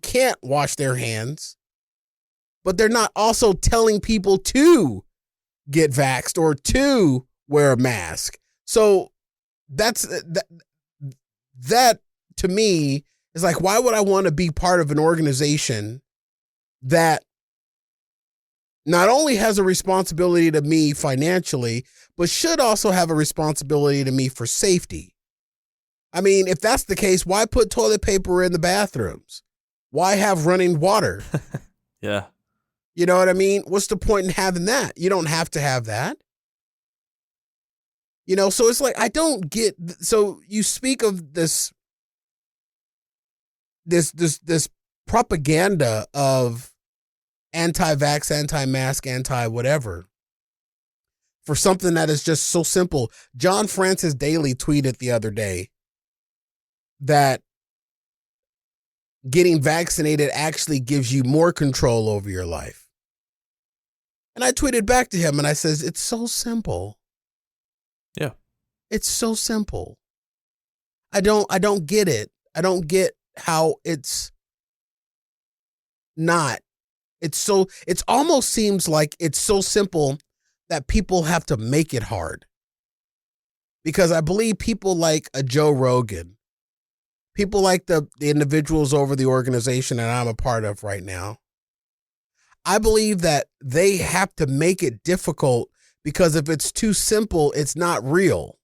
can't wash their hands, but they're not also telling people to get vaxxed or to wear a mask. So that to me is like, why would I want to be part of an organization that not only has a responsibility to me financially, but should also have a responsibility to me for safety? I mean, if that's the case, why put toilet paper in the bathrooms? Why have running water? Yeah. You know what I mean? What's the point in having that? You don't have to have that. You know, so it's like, I don't get, so you speak of this propaganda of anti-vax, anti-mask, anti-whatever for something that is just so simple. John Francis Daly tweeted the other day that getting vaccinated actually gives you more control over your life. And I tweeted back to him and I says, it's so simple. Yeah. It's so simple. I don't get it. I don't get how it's not. It's almost seems like it's so simple that people have to make it hard. Because I believe people like a Joe Rogan, people like the individuals over the organization that I'm a part of right now, I believe that they have to make it difficult, because if it's too simple, it's not real.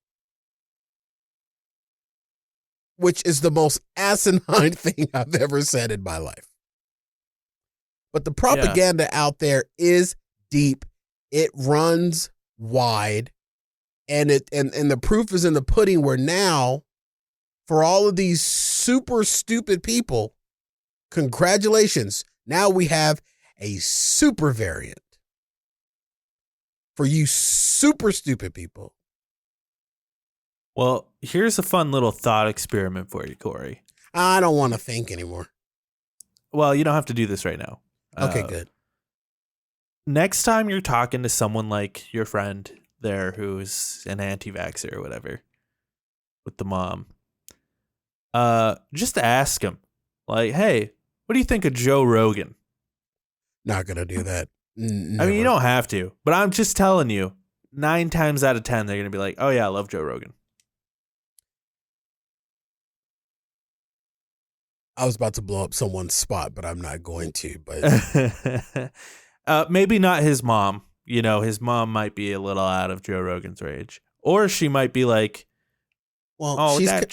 Which is the most asinine thing I've ever said in my life. But the propaganda out there is deep. It runs wide. And the proof is in the pudding, where now, for all of these super stupid people, congratulations. Now we have a super variant. For you super stupid people. Well, here's a fun little thought experiment for you, Cory. I don't want to think anymore. Well, you don't have to do this right now. Okay, good. Next time you're talking to someone like your friend there who's an anti-vaxxer or whatever with the mom, just ask him, like, hey, what do you think of Joe Rogan? Not going to do that. Never. I mean, you don't have to, but I'm just telling you, 9 times out of 10, they're going to be like, oh yeah, I love Joe Rogan. I was about to blow up someone's spot, but I'm not going to. But maybe not his mom. You know, his mom might be a little out of Joe Rogan's range, or she might be like, well, oh, she's kind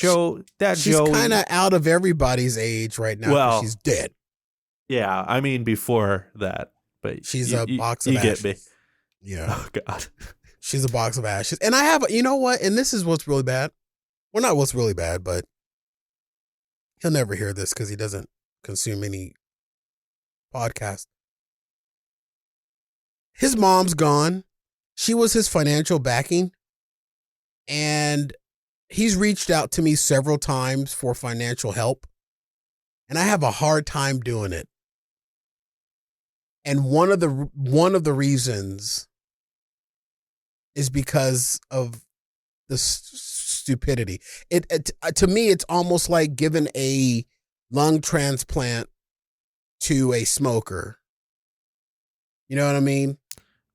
of out of everybody's age right now. Well, she's dead. Yeah, I mean before that, but she's a box of ashes. Get me. Yeah. Oh God. She's a box of ashes, and I have, you know what? And this is what's really bad. Well, not what's really bad, but he'll never hear this because he doesn't consume any podcast. His mom's gone. She was his financial backing. And he's reached out to me several times for financial help. And I have a hard time doing it. And one of the reasons is because of the stupidity. It to me, it's almost like giving a lung transplant to a smoker. You know what I mean?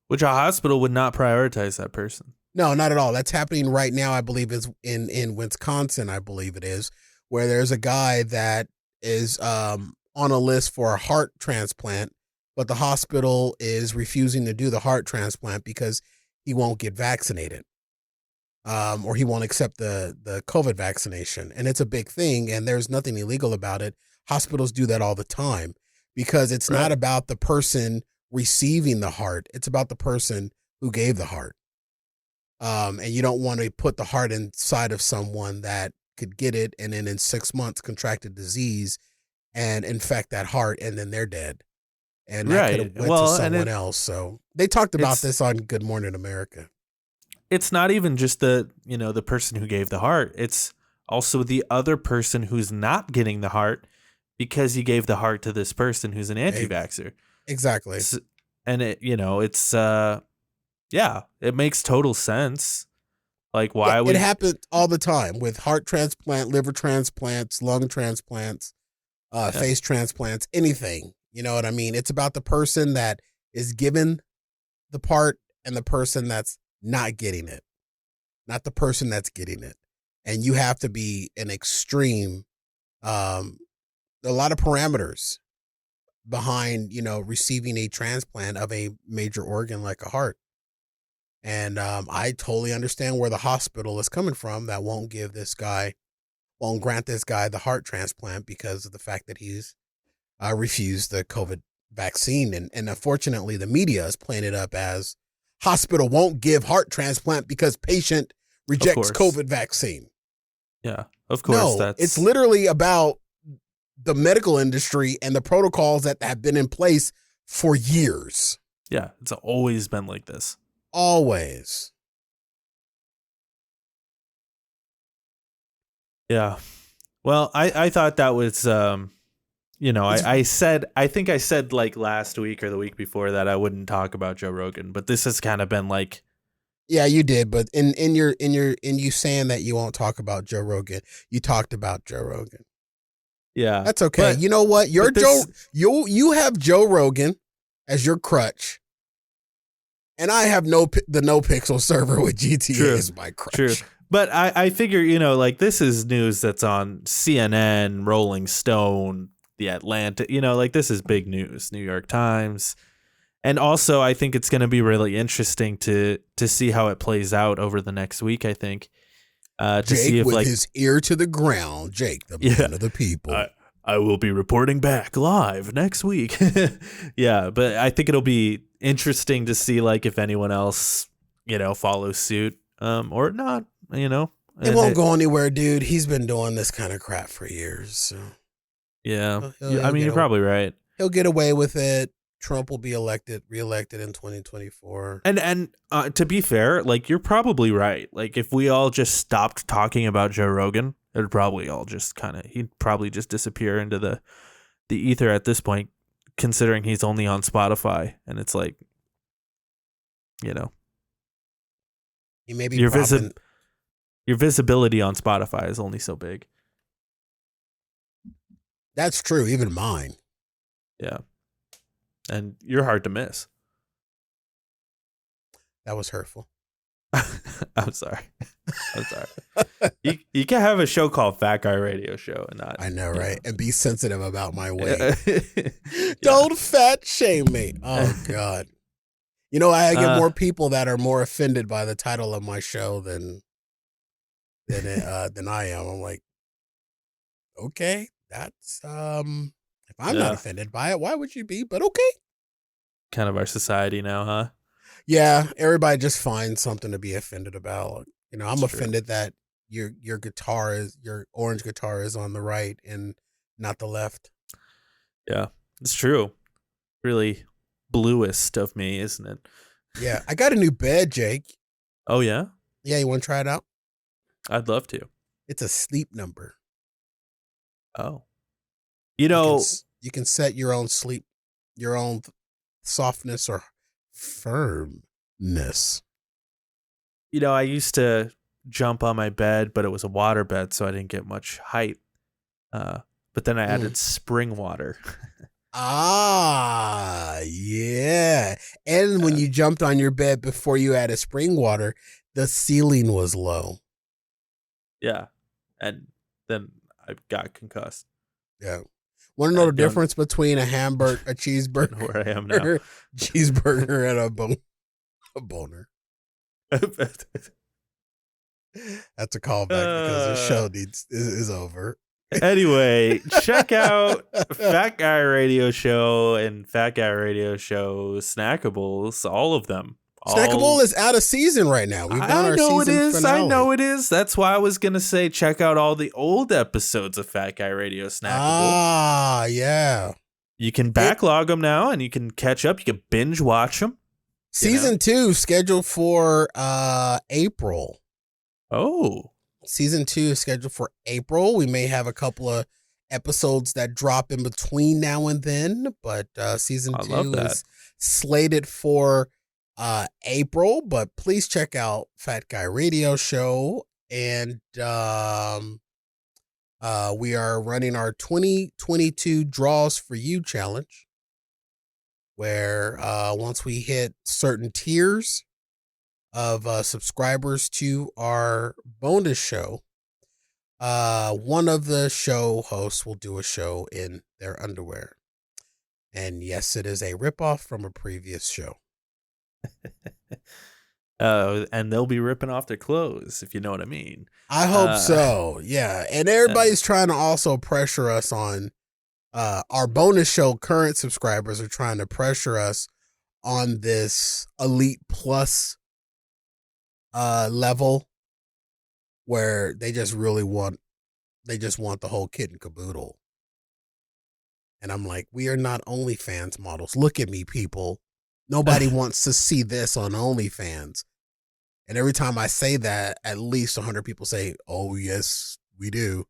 Which a hospital would not prioritize that person. No, not at all. That's happening right now, I believe, is in Wisconsin, I believe it is, where there's a guy that is on a list for a heart transplant, but the hospital is refusing to do the heart transplant because he won't get vaccinated. Or he won't accept the COVID vaccination. And it's a big thing, and there's nothing illegal about it. Hospitals do that all the time because it's not about the person receiving the heart. It's about the person who gave the heart. And you don't want to put the heart inside of someone that could get it and then in 6 months contract a disease and infect that heart, and then they're dead. And that could have went to someone else. So they talked about this on Good Morning America. It's not even just the person who gave the heart. It's also the other person who's not getting the heart because he gave the heart to this person who's an anti-vaxxer. Exactly. And it makes total sense. Like, why Yeah, would it happens all the time with heart transplant, liver transplants, lung transplants, face transplants, anything. You know what I mean? It's about the person that is given the part and the person that's not getting it, not the person that's getting it. And you have to be an extreme, a lot of parameters behind, receiving a transplant of a major organ like a heart. And I totally understand where the hospital is coming from that won't grant this guy the heart transplant because of the fact that he's refused the COVID vaccine. And unfortunately, the media is playing it up as hospital won't give heart transplant because patient rejects COVID vaccine. Yeah, of course. No, it's literally about the medical industry and the protocols that have been in place for years. Yeah, it's always been like this. Always. Yeah. Well, I thought that was, I think I said like last week or the week before that I wouldn't talk about Joe Rogan, but this has kind of been like. Yeah, you did. But in you saying that you won't talk about Joe Rogan, you talked about Joe Rogan. Yeah. That's okay. You know what? You have Joe Rogan as your crutch. And I have the no pixel server with GTA as my crutch. True. But I figure, like this is news that's on CNN, Rolling Stone, The Atlantic, like this is big news, New York Times. And also I think it's going to be really interesting to see how it plays out over the next week, I think. To Jake see if with his ear to the ground, Jake, the man of the people. I will be reporting back live next week. Yeah, but I think it'll be interesting to see like if anyone else, follows suit or not, It won't go anywhere, dude. He's been doing this kind of crap for years. So. Yeah. You're probably right. He'll get away with it. Trump will be reelected in 2024. And to be fair, like you're probably right. Like if we all just stopped talking about Joe Rogan, it'd probably all just he'd probably just disappear into the ether at this point, considering he's only on Spotify. And it's like, He may be your visibility on Spotify is only so big. That's true. Even mine. Yeah. And you're hard to miss. That was hurtful. I'm sorry. You can have a show called Fat Guy Radio Show and not. I know, right? And be sensitive about my weight. Don't fat shame me. Oh God. I get more people that are more offended by the title of my show than I am. I'm like, okay, that's if I'm not offended by it, why would you be? But okay. Kind of our society now, huh? Yeah, everybody just finds something to be offended about. I'm offended that your orange guitar is on the right and not the left. Yeah, it's true. Really bluest of me, isn't it? Yeah, I got a new bed, Jake. Oh, yeah? Yeah, you want to try it out? I'd love to. It's a sleep number. Oh. You can set your own sleep, your own softness or firmness. I used to jump on my bed, but it was a water bed, so I didn't get much height. But then I added spring water. Yeah. And when you jumped on your bed before you added spring water, the ceiling was low. Yeah. And then I got concussed. Yeah. Want to know the difference between a cheeseburger, where I am now, cheeseburger, and a boner? That's a callback because the show is over. Anyway, check out Fat Guy Radio Show and Fat Guy Radio Show Snackables, all of them. Snackable is out of season right now. We've done our season finale. I know it is. That's why I was going to say check out all the old episodes of Fat Guy Radio Snackable. Yeah. You can backlog them now and you can catch up. You can binge watch them. Season 2 scheduled for April. Oh. Season 2 is scheduled for April. We may have a couple of episodes that drop in between now and then, but season 2 is slated for April, but please check out Fat Guy Radio Show. And we are running our 2022 Draws for You challenge, where once we hit certain tiers of subscribers to our bonus show, one of the show hosts will do a show in their underwear. And yes, it is a ripoff from a previous show. And they'll be ripping off their clothes, if you know what I mean. I hope so. Yeah. And everybody's trying to also pressure us on our bonus show. Current subscribers are trying to pressure us on this Elite Plus level, where they just want the whole kit and caboodle. And I'm like, we are not OnlyFans models. Look at me, people. Nobody wants to see this on OnlyFans. And every time I say that, at least 100 people say, oh, yes, we do.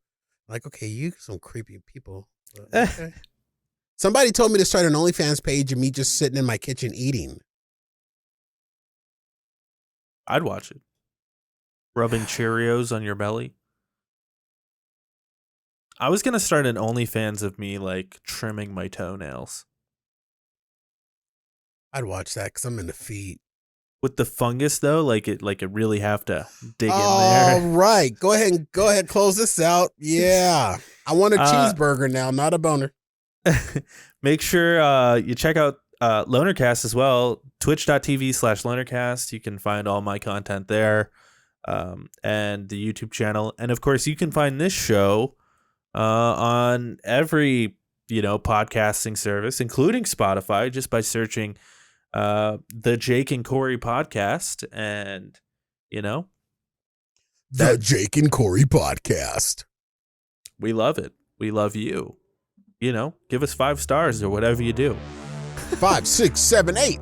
I'm like, okay, you some creepy people. But okay. Somebody told me to start an OnlyFans page of me just sitting in my kitchen eating. I'd watch it. Rubbing Cheerios on your belly. I was going to start an OnlyFans of me, like, trimming my toenails. I'd watch that because I'm into feet. With the fungus, though, like it really have to dig in there. All right. Go ahead. Close this out. Yeah. I want a cheeseburger now, not a boner. Make sure you check out Lonercast as well. Twitch.tv/Lonercast. You can find all my content there. And the YouTube channel. And of course, you can find this show on every, podcasting service, including Spotify, just by searching the Jake and Cory podcast. And, the Jake and Cory podcast. We love it. We love you. Give us 5 stars or whatever you do. 5, 6, 7, 8.